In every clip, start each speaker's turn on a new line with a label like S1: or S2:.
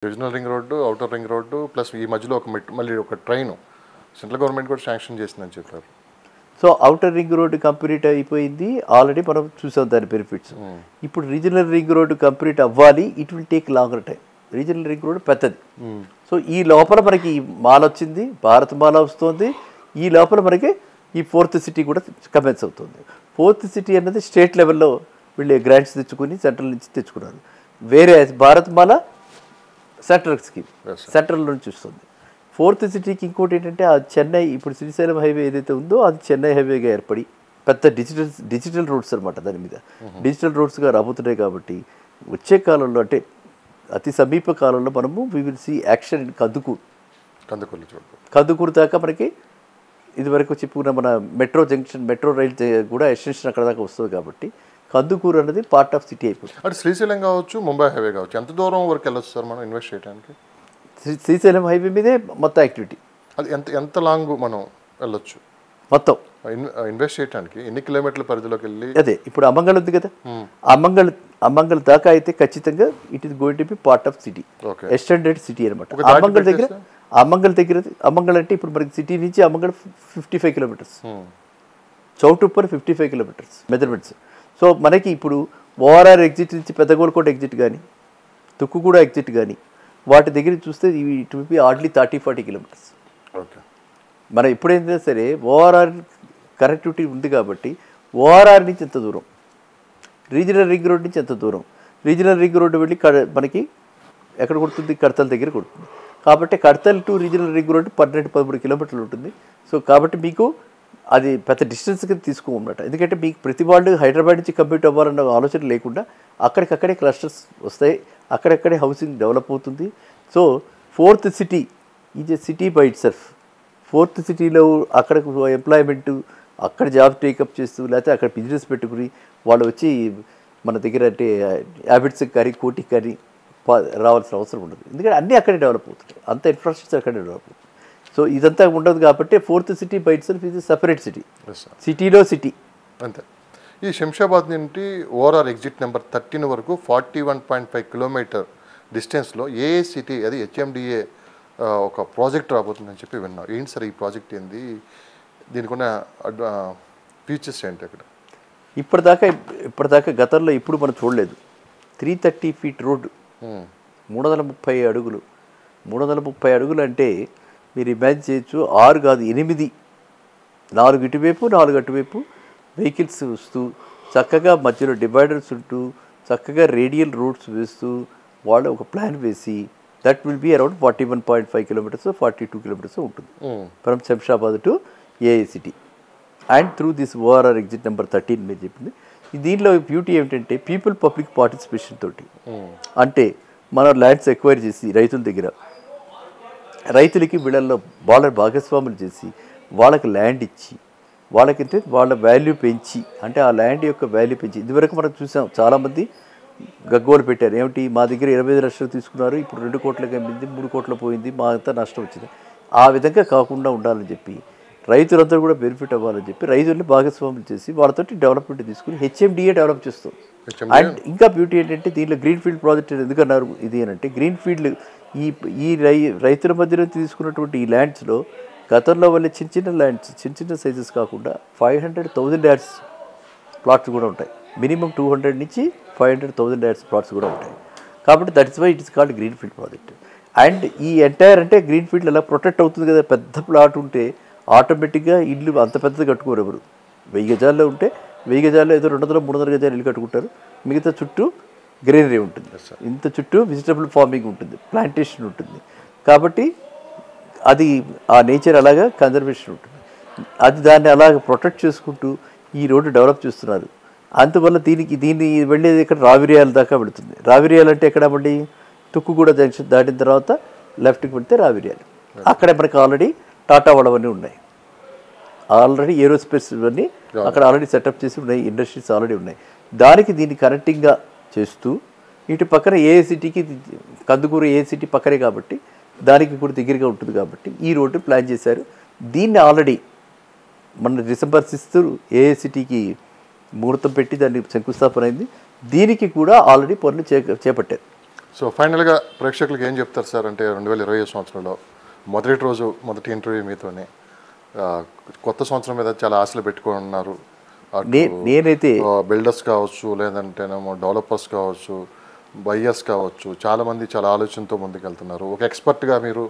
S1: Regional ring road, outer ring road plus ఈ మధ్యలో మళ్ళీ ఒక ట్రైన్ సెంట్రల్ గవర్నమెంట్ కూడా శాంక్షన్ చేసిందని చెప్పారు.
S2: So outer ring road complete అయిపోయింది ఆల్రెడీ, మనం చూసాం దాని బెనిఫిట్స్. ఇప్పుడు రీజనల్ రింగ్ రోడ్డు కంప్లీట్ అవ్వాలి, it will take longer time. Regional ring road పెద్దది. సో ఈ లోపల మనకి మాల్ వచ్చింది, భారత్ మాల వస్తుంది. ఈ లోపల మనకి ఈ 4th సిటీ కూడా కమెన్స్ అవుతుంది. 4th సిటీ అన్నది స్టేట్ లెవెల్లో వీళ్ళు గ్రాంట్స్ తెచ్చుకుని సెంట్రల్ నుంచి తెచ్చుకున్నారు. వేరే భారత్ మాల సెంట్రల్ స్కీమ్, సెంట్రల్ నుంచి వస్తుంది. 4th సిటీకి ఇంకోటి ఏంటంటే ఆ చెన్నై, ఇప్పుడు శ్రీశైలం హైవే ఏదైతే ఉందో అది చెన్నై హైవేగా ఏర్పడి పెద్ద డిజిటల్ రోడ్స్ అనమాట. దాని మీద డిజిటల్ రోడ్స్గా రాబోతున్నాయి. కాబట్టి వచ్చే కాలంలో అంటే అతి సమీప కాలంలో మనము we will see action in Kandukur దాకా మనకి ఇదివరకు చెప్పుకున్న మన మెట్రో జంక్షన్, మెట్రో రైల్ కూడా ఎక్స్టెన్షన్ అక్కడ దాకా వస్తుంది. కాబట్టి కందుకూరు అనేది పార్ట్ ఆఫ్ సిటీ అయిపోతుంది.
S1: అంటే శ్రీశైలం కావచ్చు, ముంబై హైవే కావచ్చు, ఎంత దూరం వరకు వెళ్ళొచ్చు సార్ మనం ఇన్వెస్ట్ చేయడానికి?
S2: శ్రీశైలం హైవే మీదే మొత్తం యాక్టివిటీ.
S1: అది ఎంత లాంగ్ మనం వెళ్ళొచ్చు
S2: మొత్తం
S1: ఇన్వెస్ట్ చేయడానికి? ఎన్ని కిలోమీటర్ల పరిధిలోకి వెళ్ళి?
S2: అదే ఇప్పుడు అమంగళం ఉంది కదా, అమంగళ దాకా అయితే ఖచ్చితంగా it is going to be part of city, extended city అనమాట. అమంగళ అంటే ఇప్పుడు మనకి సిటీ నుంచి అమంగళ 55 కిలోమీటర్స్, చౌటుప్పర్ 55 కిలోమీటర్స్ మెజర్మెంట్స్. సో మనకి ఇప్పుడు ఓఆర్ఆర్ ఎగ్జిట్ నుంచి పెద్దగోల్కోట ఎగ్జిట్ కానీ, తుక్కుగూడ ఎగ్జిట్ కానీ వాటి దగ్గర చూస్తే ఇవి it will be hardly 30-40 kilometres. మనం ఎప్పుడైనా సరే ఓఆర్ఆర్ కనెక్టివిటీ ఉంది కాబట్టి ఓఆర్ఆర్ నుంచి ఎంత దూరం, రీజనల్ రింగ్ రోడ్ నుంచి ఎంత దూరం, రీజనల్ రింగ్ రోడ్డు వెళ్ళి మనకి ఎక్కడ కొడుతుంది, కడతల దగ్గర కొడుతుంది. కాబట్టి Kadthal to regional ring road 12-13 కిలోమీటర్లు ఉంటుంది. సో కాబట్టి మీకు అది పెద్ద డిస్టెన్స్ కింద తీసుకోమన్నమాట. ఎందుకంటే మీకు ప్రతి వాళ్ళు హైదరాబాద్ నుంచి కంప్లీట్ అవ్వాలన్న ఆలోచన లేకుండా అక్కడికక్కడే క్లస్టర్స్ వస్తాయి, అక్కడక్కడే హౌసింగ్ డెవలప్ అవుతుంది. So 4th city is a city by it self. 4th సిటీలో అక్కడ ఎంప్లాయ్మెంట్, అక్కడ జాబ్ టేకప్ చేస్తూ లేకపోతే అక్కడ బిజినెస్ పెట్టుకుని వాళ్ళు వచ్చి మన దగ్గర అంటే హ్యాబిట్స్కి కానీ కోటికి కానీ రావాల్సిన అవసరం ఉండదు. ఎందుకంటే అన్నీ అక్కడే డెవలప్ అవుతుంది, అంత ఇన్ఫ్రాస్ట్రక్చర్ అక్కడే డెవలప్ అవుతుంది. సో ఇదంతా ఉండదు కాబట్టి 4th city by it self ఇది సపరేట్ సిటీ, సిటీలో సిటీ
S1: అంతే. ఈ శంషాబాద్ నుండి ఓఆర్ఆర్ ఎగ్జిట్ నెంబర్ 13 వరకు 41.5 కిలోమీటర్ డిస్టెన్స్లో ఏఏ సిటీ, అది హెచ్ఎండిఏ ఒక ప్రాజెక్ట్ రాబోతుందని చెప్పి విన్నాం. ఏంటి సార్ ఈ ప్రాజెక్ట్ ఏంది, దీనికి ఉన్న ఫీచర్స్ ఏంటి అక్కడ?
S2: ఇప్పటిదాకా గతంలో ఇప్పుడు మనం చూడలేదు. 330 ఫీట్ రోడ్డు, 330 అడుగులు. 330 అడుగులు అంటే మీరు ఇమాజిన్ చేయొచ్చు. 6 కాదు 8, 4 ఇటువైపు 4 అటువైపు వెహికల్స్ వస్తూ చక్కగా మధ్యలో డివైడర్స్ ఉంటూ చక్కగా రేడియల్ రోడ్స్ వేస్తూ వాళ్ళు ఒక ప్లాన్ వేసి that will be around 41.5 kilometres 42 kilometres ఉంటుంది from Shamshabad to AI city and through this ORR exit number 13 మీరు చెప్పింది. దీనిలో బ్యూటీ ఏమిటంటే పీపుల్ పబ్లిక్ పార్టిసిపేషన్ తోటి, అంటే మనం ల్యాండ్స్ ఎక్వైర్ చేసి రైతుల దగ్గర రైతులకి వీళ్ళల్లో వాళ్ళ భాగస్వాములు చేసి వాళ్ళకి ల్యాండ్ ఇచ్చి వాళ్ళకంటే వాళ్ళ వాల్యూ పెంచి, అంటే ఆ ల్యాండ్ యొక్క వాల్యూ పెంచి. ఇదివరకు మనం చూసాం చాలామంది గగ్గోలు పెట్టారు, ఏమిటి మా దగ్గర 25 లక్షలు తీసుకున్నారు, ఇప్పుడు 2 కోట్లకి అమ్మింది, 3 కోట్ల పోయింది, మా అంతా నష్టం వచ్చింది. ఆ విధంగా కాకుండా ఉండాలని చెప్పి రైతులందరూ కూడా బెనిఫిట్ అవ్వాలని చెప్పి రైతుల్ని భాగస్వాములు చేసి వాళ్ళతోటి డెవలప్మెంట్ తీసుకుని హెచ్ఎండిఏ డెవలప్ చేస్తాం. అండ్ ఇంకా బ్యూటీ ఏంటంటే దీనిలో గ్రీన్ ఫీల్డ్ ప్రాజెక్ట్ ఎందుకన్నారు ఇది అని అంటే, గ్రీన్ ఫీల్డ్ ఈ రైతుల మధ్యలో తీసుకున్నటువంటి ఈ ల్యాండ్స్లో గతంలో వల్ల చిన్న ల్యాండ్స్ చిన్న సైజెస్ కాకుండా 500,000 యార్డ్స్ ప్లాట్స్ కూడా ఉంటాయి. మినిమం 200 నుంచి 500,000 యార్డ్స్ ప్లాట్స్ కూడా ఉంటాయి. కాబట్టి that is why it is called green field project. And ఈ ఎంటైర్ అంటే గ్రీన్ ఫీల్డ్ ఎలా ప్రొటెక్ట్ అవుతుంది కదా, పెద్ద ప్లాట్ ఉంటే ఆటోమేటిక్గా ఇల్లు అంత పెద్దది కట్టుకోరు ఎవరు. 1000 గజాల్లో ఉంటే 1000 గజాల్లో ఏదో 200-300 గజాలు ఇల్లు కట్టుకుంటారు, మిగతా చుట్టూ గ్రీనరీ ఉంటుంది, ఇంత చుట్టూ వెజిటబుల్ ఫార్మింగ్ ఉంటుంది, ప్లాంటేషన్ ఉంటుంది. కాబట్టి అది ఆ నేచర్ అలాగా కన్జర్వేషన్ ఉంటుంది, అది దాన్ని అలాగ ప్రొటెక్ట్ చేసుకుంటూ ఈ రోడ్డు డెవలప్ చేస్తున్నారు. అందువల్ల దీన్ని వెళ్ళేది ఇక్కడ రావిరియాల దాకా వెళుతుంది. రావిరియాలు అంటే ఎక్కడ మళ్ళీ తుక్కుగూడ జంక్షన్ దాటిన తర్వాత లెఫ్ట్కి వెళ్తే రావిరియాలు. అక్కడే మనకు ఆల్రెడీ టాటా వాళ్ళవన్నీ ఉన్నాయి, ఆల్రెడీ ఏరోస్పేస్ ఇవన్నీ అక్కడ ఆల్రెడీ సెటప్ చేసి ఉన్నాయి, ఇండస్ట్రీస్ ఆల్రెడీ ఉన్నాయి. దానికి దీన్ని కనెక్టింగ్గా చేస్తూ ఇటు పక్కన ఏఐసిటీకి కందుకూరు ఏఐసిటీ పక్కనే కాబట్టి దానికి కూడా దగ్గరగా ఉంటుంది కాబట్టి ఈ రోడ్డు ప్లాన్ చేశారు. దీన్ని ఆల్రెడీ మన డిసెంబర్ 6 ఏఐసిటీకి ముహూర్తం పెట్టి దాన్ని శంకుస్థాపన అయింది. దీనికి కూడా ఆల్రెడీ పనులు చేపట్టారు.
S1: సో ఫైనల్గా ప్రేక్షకులకు ఏం చెప్తారు సార్? అంటే 2020 సంవత్సరంలో మొదటి రోజు మొదటి ఇంటర్వ్యూ మీతోనే కొత్త సంవత్సరం మీద చాలా ఆశలు పెట్టుకున్నారు.
S2: నేనైతే
S1: బిల్డర్స్ కావచ్చు, లేదంటేనేమో డెవలపర్స్ కావచ్చు, బయ్యర్స్ కావచ్చు, చాలామంది చాలా ఆలోచనతో ముందుకెళ్తున్నారు. ఒక ఎక్స్పర్ట్గా మీరు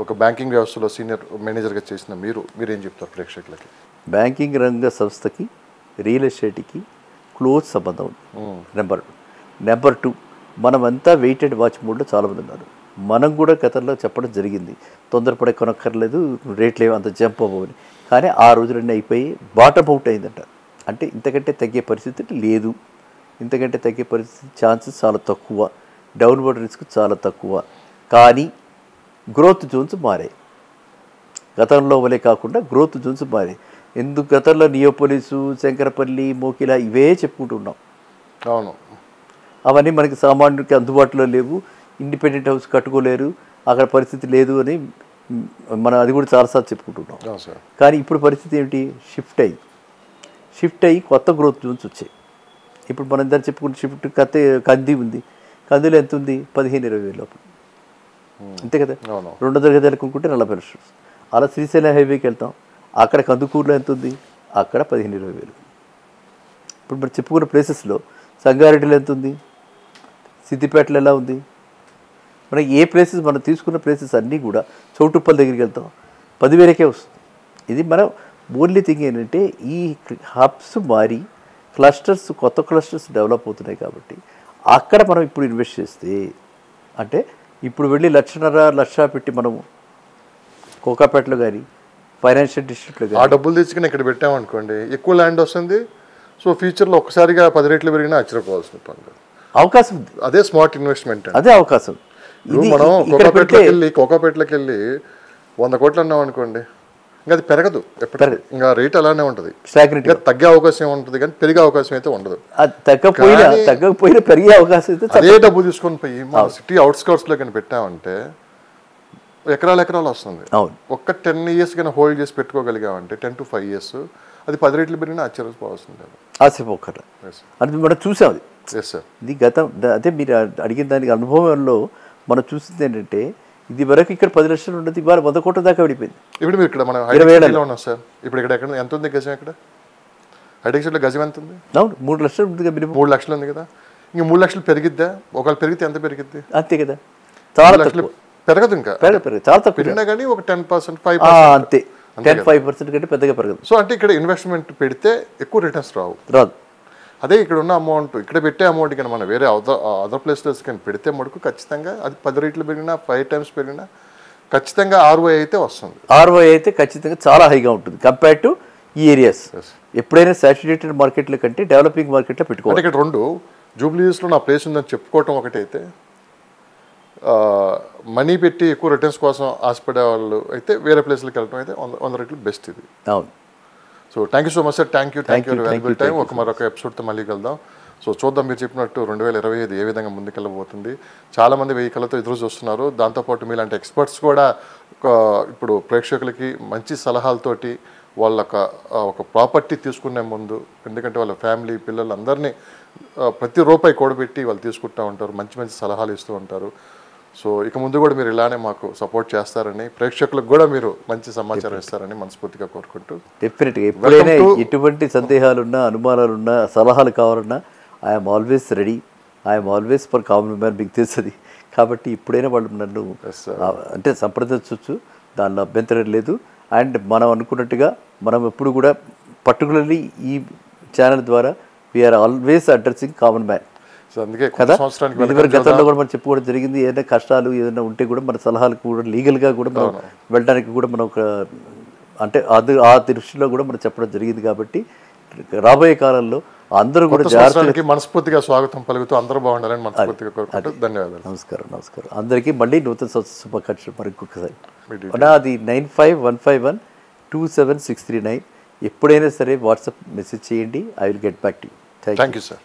S1: ఒక బ్యాంకింగ్ వ్యవస్థలో సీనియర్ మేనేజర్గా చేసిన మీరేం చెప్తారు ప్రేక్షకులకి?
S2: బ్యాంకింగ్ రంగ సంస్థకి రియల్ ఎస్టేట్కి క్లోజ్ సంబంధం ఉంది. నెంబర్ టూ మనమంతా వెయిటెడ్ వాచ్ మోడ్లో చాలామంది ఉన్నారు. మనం కూడా గతంలో చెప్పడం జరిగింది, తొందరపడే కొనక్కర్లేదు, రేట్లు ఏమో అంత జంప్ అవ్వని. కానీ ఆ రోజులన్నీ అయిపోయి బాటమ్ అవుట్ అయిందంట. అంటే ఇంతకంటే తగ్గే పరిస్థితి లేదు, ఇంతకంటే తగ్గే పరిస్థితి ఛాన్సెస్ చాలా తక్కువ, డౌన్వర్డ్ రిస్క్ చాలా తక్కువ. కానీ గ్రోత్ జోన్స్ మారాయి, గతంలో వలే కాకుండా గ్రోత్ జోన్స్ మారాయి. ఎందుకు గతంలో నియోపోలిసు, శంకరపల్లి, మోకిలా ఇవే చెప్పుకుంటున్నాం.
S1: అవును,
S2: అవన్నీ మనకి సామాన్యుడికి అందుబాటులో లేవు, ఇండిపెండెంట్ హౌస్ కట్టుకోలేరు, అక్కడ పరిస్థితి లేదు అని మనం అది కూడా చాలాసార్లు చెప్పుకుంటున్నాం. కానీ ఇప్పుడు పరిస్థితి ఏమిటి? షిఫ్ట్ అయ్యి కొత్త గ్రోత్ జోన్స్ వచ్చాయి. ఇప్పుడు మనం ఇద్దరు చెప్పుకుంటే షిఫ్ట్ కంది ఉంది, కందిలో ఎంత ఉంది? 15-20 వేలు లోపల, అంతే కదా. 200 గజాలు కొనుక్కుంటే 40 లక్షలు. అలా శ్రీశైలం హైవేకి వెళ్తాం, అక్కడ కందుకూరులో ఎంత ఉంది? అక్కడ 15-20 వేలు. ఇప్పుడు మనం చెప్పుకున్న ప్లేసెస్లో సంగారెడ్డిలో ఎంత ఉంది? సిద్దిపేటలో ఎలా ఉంది? మనం ఏ ప్లేసెస్ మనం తీసుకున్న ప్లేసెస్ అన్నీ కూడా చౌటుప్పల్ దగ్గరికి వెళ్తాం, 10,000కే వస్తుంది. ఇది మనం ఓన్లీ థింగ్ ఏంటంటే ఈ హబ్స్ మారి క్లస్టర్స్, కొత్త క్లస్టర్స్ డెవలప్ అవుతున్నాయి. కాబట్టి అక్కడ మనం ఇప్పుడు ఇన్వెస్ట్ చేస్తే, అంటే ఇప్పుడు వెళ్ళి 1.5 పెట్టి మనం కోకాపేటలో కానీ ఫైనాన్షియల్ డిస్ట్రిక్ట్లో కానీ
S1: ఆ డబ్బులు తెచ్చుకుని ఇక్కడ పెట్టామనుకోండి, ఎక్కువ ల్యాండ్ వస్తుంది. సో ఫ్యూచర్లో ఒక్కసారిగా 10 రెట్లు పెరిగినా ఆశ్చర్యపోవాల్సిన పని లేదు,
S2: అవకాశం ఉంది.
S1: అదే స్మార్ట్ ఇన్వెస్ట్మెంట్,
S2: అదే అవకాశం.
S1: మనం కోకాపేటలోకి వెళ్ళి 100 కోట్లు అన్నాం అనుకోండి, ఇంకా అది పెరగదు ఎప్పటికీ, ఇంకా రేట్ అలానే ఉంటుంది. ఇంకా తగ్గే అవకాశం ఉంటుంది కానీ పెరిగే అవకాశం అయితే ఉండదు.
S2: తగ్గకపోయినా పెరిగే అవకాశం అయితే
S1: అదే డబ్బు తీసుకొని పోయి మన సిటీ అవుట్స్కర్ట్స్లో కానీ పెట్టామంటే ఎకరాలు వస్తుంది. ఒక్క 10 years కానీ హోల్డ్ చేసి పెట్టుకోగలిగామంటే 10 to 5 years అది 10 రెట్లు పెరిగినా ఆశ్చర్యపోవాల్సింది.
S2: ఆశ్చర్యపోకర్లేదు, అది మనం చూసాం. ఇది గతం, అదే మీరు అడిగిన దానికి అనుభవంలో మనం చూసింది ఏంటంటే, ఇది వరకు ఇక్కడ 10 లక్షలు ఉండదు, ఇవాళ 100 కోట్ల దాకా పడిపోయింది.
S1: ఇప్పుడు మీరు ఇక్కడ మనం హైదరాబాద్లో ఉన్నాం సార్, ఇప్పుడు ఇక్కడ ఎక్కడ ఎంత ఉంది గజం? ఇక్కడ హైదరాబాద్లో గజం ఎంత ఉంది?
S2: అవును, 3 లక్షలు ఉంటుంది కదా,
S1: 3 లక్షలు ఉంది కదా. ఇంక 3 లక్షలు పెరిగిద్దా? ఒకవేళ పెరిగితే ఎంత పెరిగిద్ది?
S2: అంతే కదా, చాలా లక్షలు
S1: పెరగదు. ఇంకా
S2: చాలా తక్కువ
S1: పెరిగినా కానీ ఒక 10%, 5%
S2: అంతే, 10-5% కంటే పెద్దగా పెరగదు.
S1: సో అంటే ఇక్కడ ఇన్వెస్ట్మెంట్ పెడితే ఎక్కువ రిటర్న్స్ రాదు. అదే ఇక్కడ ఉన్న అమౌంట్, ఇక్కడ పెట్టే అమౌంట్ కానీ మనం వేరే అదర్ ప్లేసెస్ కానీ పెడితే మటుకు ఖచ్చితంగా అది 10 రెట్లు పెరిగినా, 5 times పెరిగినా ఖచ్చితంగా ROI అయితే వస్తుంది.
S2: ROI అయితే ఖచ్చితంగా చాలా హైగా ఉంటుంది కంపేర్ టు ఈ ఏరియాస్. ఎప్పుడైనా సాచురేటెడ్ మార్కెట్ల కంటే డెవలపింగ్ మార్కెట్లో పెట్టుకోవాలి.
S1: ఇక్కడ 2 జూబ్లీస్లో నా ప్లేస్ ఉందని చెప్పుకోవటం ఒకటైతే, మనీ పెట్టి ఎక్కువ రిటర్న్స్ కోసం ఆశపడే వాళ్ళు అయితే వేరే ప్లేస్లకు వెళ్ళడం అయితే 100 రెట్లు బెస్ట్ ఇది.
S2: అవును.
S1: So thank you so much sir, thank you valuable time. మరొక ఎపిసోడ్తో మళ్ళీ కలుద్దాం. సో చూద్దాం, మీరు చెప్పినట్టు 2025 ఏ విధంగా ముందుకెళ్ళబోతుంది. చాలామంది 1000 కళ్ళతో ఎదురు చూస్తున్నారు. దాంతోపాటు మీలాంటి ఎక్స్పర్ట్స్ కూడా ఇప్పుడు ప్రేక్షకులకి మంచి సలహాలతోటి వాళ్ళ ఒక ప్రాపర్టీ తీసుకునే ముందు, ఎందుకంటే వాళ్ళ ఫ్యామిలీ, పిల్లలు అందరినీ ప్రతి రూపాయి కూడబెట్టి వాళ్ళు తీసుకుంటూ ఉంటారు, మంచి మంచి సలహాలు ఇస్తూ ఉంటారు. సో ఇక ముందు కూడా మీరు ఇలానే మాకు సపోర్ట్ చేస్తారని, ప్రేక్షకులకు కూడా మీరు మంచి సమాచారం ఇస్తారని మనస్ఫూర్తిగా కోరుకుంటూ,
S2: డెఫినెట్గా ఎప్పుడైనా ఎటువంటి సందేహాలున్నా, అనుమానాలున్నా, సలహాలు కావాలన్నా I'm always ready, I'm always for common man, మీకు తెలుస్తుంది. కాబట్టి ఇప్పుడైనా వాళ్ళు నన్ను అంటే సంప్రదించవచ్చు, దానిలో అభ్యంతరం లేదు. అండ్ మనం అనుకున్నట్టుగా మనం ఎప్పుడు కూడా పర్టికులర్లీ ఈ ఛానల్ ద్వారా we are always addressing common man కదా. గతంలో కూడా మనం చెప్పుకోవడం జరిగింది, ఏదైనా కష్టాలు ఏదైనా ఉంటే కూడా మన సలహాలకు కూడా లీగల్గా కూడా మనం వెళ్ళడానికి కూడా మనం ఒక అంటే ఆ దృష్టిలో కూడా మనం చెప్పడం జరిగింది. కాబట్టి రాబోయే కాలంలో అందరూ కూడా జాగ్రత్తగా
S1: మనస్ఫూర్తిగా స్వాగతం పలుకుతూ అందరూ బాగుండాలని మనస్ఫూర్తిగా కోరుకుంటూ ధన్యవాదాలు.
S2: నమస్కారం అందరికీ. మళ్ళీ నూతన శుభాకాంక్షలు మరి ఇంకొకసారి. అది 9515127639. ఎప్పుడైనా సరే వాట్సాప్ మెసేజ్ చేయండి, I will get back to you. Thank you sir.